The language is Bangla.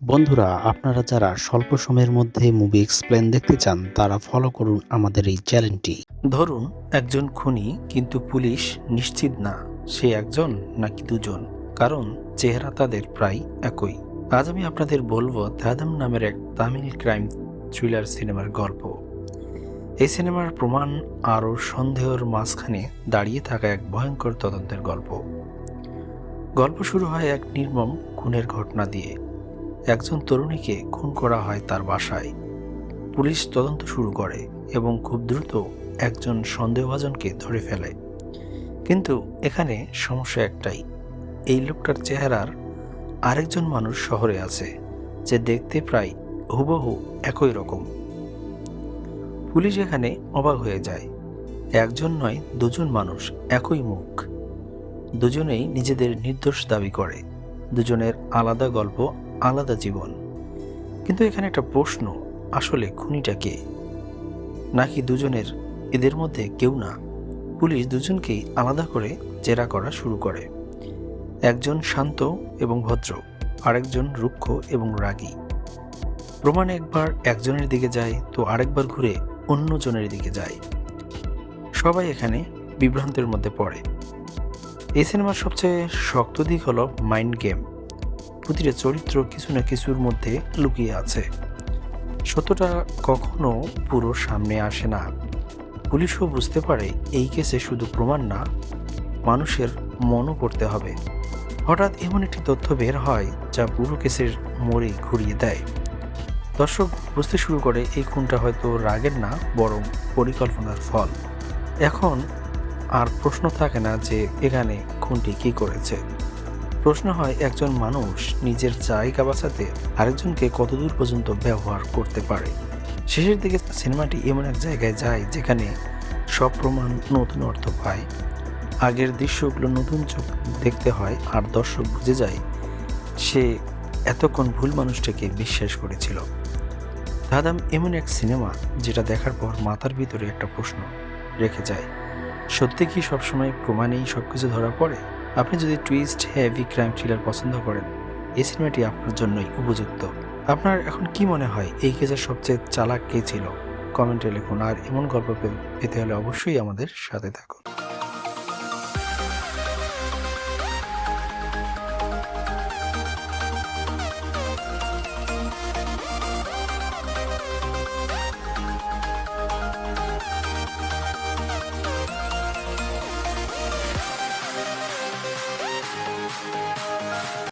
বন্ধুরা, আপনারা যারা স্বল্প সময়ের মধ্যে মুভি এক্সপ্লেন দেখতে চান তারা ফলো করুন আমাদের এই চ্যানেলটি। ধরুন একজন খুনি, কিন্তু পুলিশ নিশ্চিত না সে একজন নাকি দুজন, কারণ চেহারা তাদের প্রায় একই। আজ আমি আপনাদের বলবো ধাদাম নামের এক তামিল ক্রাইম থ্রিলার সিনেমার গল্প। এই সিনেমার প্রমাণ আর সন্দেহের মাঝখানে দাঁড়িয়ে থাকা এক ভয়ঙ্কর তদন্তের গল্প। গল্প শুরু হয় এক নির্মম খুনের ঘটনা দিয়ে। একজন তরুণীকে খুন করা হয় তার বাসায়। পুলিশ তদন্ত শুরু করে এবং খুব দ্রুত একজন সন্দেহভাজনকে ধরে ফেলে। কিন্তু এখানে সমস্যা একটাই, এই লোকটার চেহারার আরেকজন মানুষ শহরে আছে, যে দেখতে প্রায় হুবহু একই রকম। পুলিশ এখানে অবাক হয়ে যায়। একজন নয়, দুজন মানুষ, একই মুখ। দুজনেই নিজেদের নির্দোষ দাবি করে। দুজনের আলাদা গল্প, আলাদা জীবন। কিন্তু এখানে একটা প্রশ্ন, আসলে খুনিটা কে? নাকি দুজনের এদের মধ্যে কেউ না? পুলিশ দুজনকেই আলাদা করে জেরা করা শুরু করে। একজন শান্ত এবং ভদ্র, আরেকজন রুক্ষ এবং রাগী। প্রমাণ একবার একজনের দিকে যায় তো আরেকবার ঘুরে অন্যজনের দিকে যায়। সবাই এখানে বিভ্রান্তের মধ্যে পড়ে। এই সিনেমার সবচেয়ে শক্ত দিক হলো মাইন্ড গেম। প্রতিটা চরিত্র কিছু না কিছুর মধ্যে লুকিয়ে আছে। সত্যটা কখনো পুরো সামনে আসে না। পুলিশও বুঝতে পারে এই কেসে শুধু প্রমাণ না, মানুষের মনও পড়তে হবে। হঠাৎ এমন একটি তথ্য বের হয় যা পুরো কেসের মোড়ে ঘুরিয়ে দেয়। দর্শক বুঝতে শুরু করে এই খুনটা হয়তো রাগের না, বরং পরিকল্পনার ফল। এখন আর প্রশ্ন থাকে না যে এখানে খুনটি কি করেছে। প্রশ্ন হয়, একজন মানুষ নিজের জায়গা বাঁচাতে আরেকজনকে কতদূর পর্যন্ত ব্যবহার করতে পারে। শেষের দিকে সিনেমাটি এমন এক জায়গায় যায় যেখানে সব প্রমাণ নতুন অর্থ পায়। আগের দৃশ্যগুলো নতুন চোখ দেখতে হয়, আর দর্শক বুঝে যায় সে এতক্ষণ ভুল মানুষটাকে বিশ্বাস করেছিল। ধাদাম এমন এক সিনেমা যেটা দেখার পর মাথার ভিতরে একটা প্রশ্ন রেখে যায়, সত্যি কি সবসময় প্রমাণেই সবকিছু ধরা পড়ে? আপনি যদি টুইস্ট হেভি ক্রাইম থ্রিলার পছন্দ করেন, এই সিনেমাটি আপনার জন্যই উপযুক্ত। আপনার এখন কি মনে হয় এই কেসের সবচেয়ে চালাক কে ছিল? কমেন্টে লিখুন। আর এমন গল্প পেতে হলে অবশ্যই আমাদের সাথে থাকুন।